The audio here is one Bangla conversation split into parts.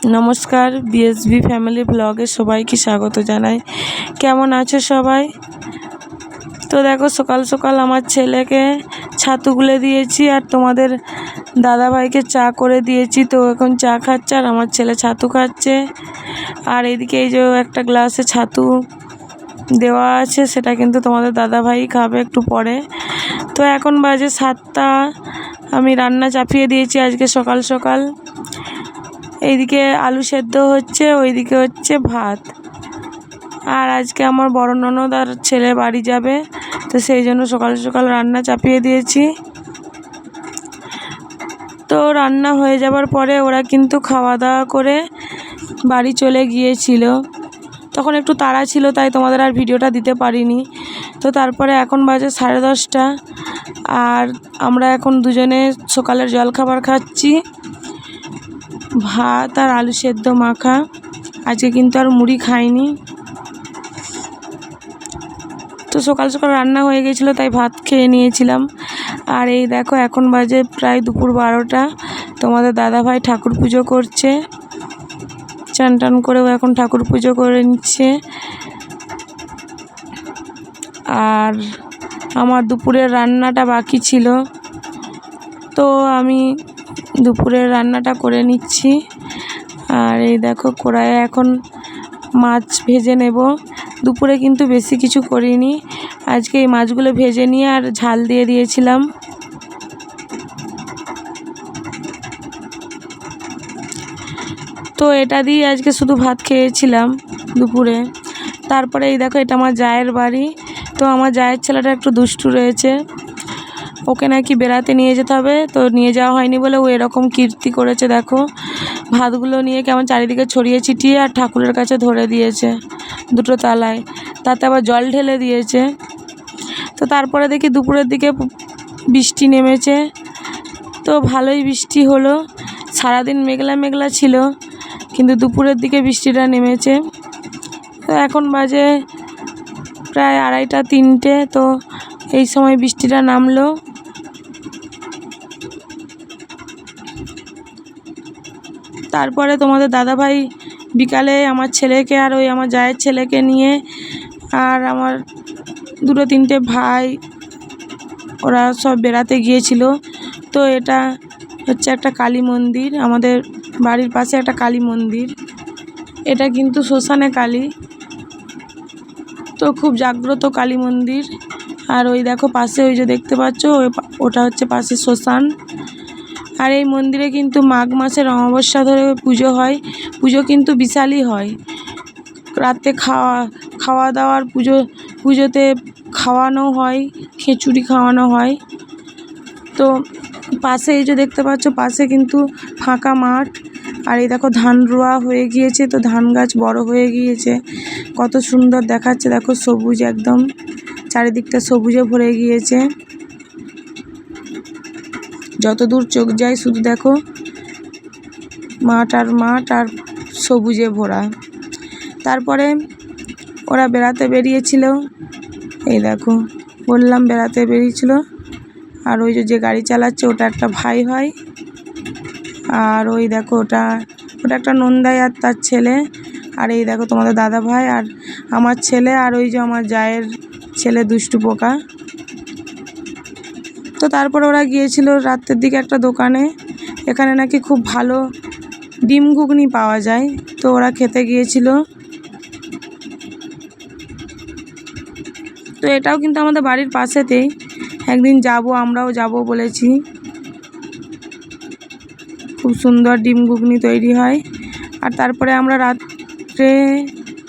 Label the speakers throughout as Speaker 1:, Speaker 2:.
Speaker 1: নমস্কার, বিএসবি ফ্যামিলি ব্লগে সবাইকে স্বাগত জানাই। কেমন আছো সবাই? তো দেখো, সকাল সকাল আমার ছেলেকে ছাতু গুলে দিয়েছি আর তোমাদের দাদাভাইকে চা করে দিয়েছি। তো এখন চা খাচ্ছে আর আমার ছেলে ছাতু খাচ্ছে। আর এদিকে এই যে একটা গ্লাসে ছাতু দেওয়া আছে, সেটা কিন্তু তোমাদের দাদাভাই খাবে একটু পরে। তো এখন বাজে 7টা, আমি রান্না চাপিয়ে দিয়েছি আজকে সকাল সকাল। এইদিকে আলু সেদ্ধ হচ্ছে, ওইদিকে হচ্ছে ভাত। আর আজকে আমার বড় ননদ আর ছেলে বাড়ি যাবে, তো সেই জন্য সকাল সকাল রান্না চাপিয়ে দিয়েছি। তো রান্না হয়ে যাবার পরে ওরা কিন্তু খাওয়া দাওয়া করে বাড়ি চলে গিয়েছিল। তখন একটু তাড়া ছিল, তাই তোমাদের আর ভিডিওটা দিতে পারিনি। তো তারপরে এখন বাজে 10:30, আর আমরা এখন দুজনে সকালের জলখাবার খাচ্ছি, ভাত আর আলু সেদ্ধ মাখা। আজকে কিন্তু আর মুড়ি খাইনি। তো সকাল সকাল রান্না হয়ে গেছিলো, তাই ভাত খেয়ে নিয়েছিলাম। আর এই দেখো, এখন বাজে প্রায় দুপুর 12টা। তোমাদের দাদাভাই ঠাকুর পুজো করছে, চান টান করেও এখন ঠাকুর পুজো করে নিচ্ছে। আর আমার দুপুরের রান্নাটা বাকি ছিল, তো আমি দুপুরের রান্নাটা করে নিচ্ছি। আর এই দেখো, কড়াইয়ে এখন মাছ ভেজে নেব। দুপুরে কিন্তু বেশি কিছু করিনি, আজকে এই মাছগুলো ভেজে নিয়ে আর ঝাল দিয়ে দিয়েছিলাম। তো এটা দিয়ে আজকে শুধু ভাত খেয়েছিলাম দুপুরে। তারপরে এই দেখো, এটা আমার জায়ের বাড়ি। তো আমার জায়ের ছেলেটা একটু দুষ্টু রয়েছে, ওকে নাকি বেড়াতে নিয়ে যেতে হবে, তো নিয়ে যাওয়া হয়নি বলে ও এরকম কীর্তি করেছে। দেখো, ভাতগুলো নিয়ে কেমন চারিদিকে ছড়িয়ে ছিটিয়ে আর ঠাকুরের কাছে ধরে দিয়েছে দুটো তালায়, তাতে আবার জল ঢেলে দিয়েছে। তো তারপরে দেখি দুপুরের দিকে বৃষ্টি নেমেছে, তো ভালোই বৃষ্টি হলো। সারাদিন মেঘলা মেঘলা ছিল, কিন্তু দুপুরের দিকে বৃষ্টিটা নেমেছে। তো এখন বাজে প্রায় 2:30 3টে, তো এই সময় বৃষ্টিটা নামলো। তারপরে তোমাদের দাদাভাই বিকালে আমার ছেলেকে আর ওই আমার জায়ের ছেলেকে নিয়ে আর আমার 2-3টে ভাই, ওরা সব বেড়াতে গিয়েছিল। তো এটা হচ্ছে একটা কালী মন্দির, আমাদের বাড়ির পাশে একটা কালী মন্দির। এটা কিন্তু শ্মশানে কালী, তো খুব জাগ্রত কালী মন্দির। আর ওই দেখো পাশে ওই যে দেখতে পাচ্ছ, ওটা হচ্ছে পাশে শ্মশান। আর এই মন্দিরে কিন্তু মাঘ মাসের অমাবস্যা ধরে পুজো হয়। পুজো কিন্তু বিশালই হয়, রাতে খাওয়া দাওয়ার পুজোতে খাওয়ানো হয়, খিচুড়ি খাওয়ানো হয়। তো পাশে এই যে দেখতে পাচ্ছ, পাশে কিন্তু ফাঁকা মাঠ। আর এই দেখো, ধান রোয়া হয়ে গিয়েছে, তো ধান গাছ বড় হয়ে গিয়েছে, কত সুন্দর দেখাচ্ছে। দেখো, সবুজ, একদম চারিদিকটা সবুজে ভরে গিয়েছে। যত দূর চোখ যায় শুধু দেখো মাঠ আর মাঠ আর সবুজে ভরা। তারপরে ওরা বেড়াতে বেরিয়েছিল, এই দেখো বললাম বেড়াতে বেরিয়েছিল। আর ওই যে গাড়ি চালাচ্ছে ওটা একটা ভাই হয়। আর ওই দেখো, ওটা একটা নন্দাই আর তার ছেলে। আর এই দেখো তোমাদের দাদা ভাই আর আমার ছেলে, আর ওই যে আমার জায়ের ছেলে দুষ্টু পোকা। তো তারপর ওরা গিয়েছিল রাতের দিকে একটা দোকানে, এখানে নাকি খুব ভালো ডিম ঘুগনি পাওয়া যায়, তো ওরা খেতে গিয়েছিল। তো এটাও কিন্তু আমাদের বাড়ির পাশেতেই, একদিন আমরাও যাব বলেছি। খুব সুন্দর ডিম ঘুগনি তৈরি হয়। আর তারপরে আমরা রাত্রে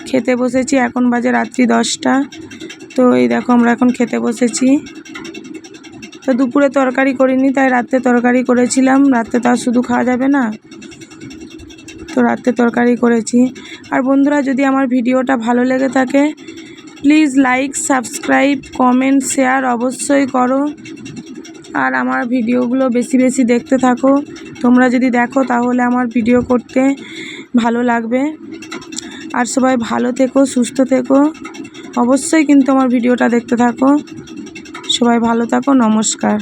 Speaker 1: খেতে বসেছি, এখন বাজে রাত্রি 10টা। তো এই দেখো, আমরা এখন খেতে বসেছি। তো দুপুরে তরকারি করিনি, তাই রাত্রে তরকারি করেছিলাম। রাত্রে তো আর শুধু খাওয়া যাবে না, তো রাত্রে তরকারি করেছি। আর বন্ধুরা, যদি আমার ভিডিওটা ভালো লেগে থাকে, please like, subscribe, comment, share অবশ্যই করো। আর আমার ভিডিওগুলো বেশি বেশি দেখতে থাকো। তোমরা যদি দেখো তাহলে আমার ভিডিও করতে ভালো লাগবে। আর সবাই ভালো থেকো, সুস্থ থেকো, অবশ্যই কিন্তু আমার ভিডিওটা দেখতে থাকো। সবাই ভালো থাকো, নমস্কার।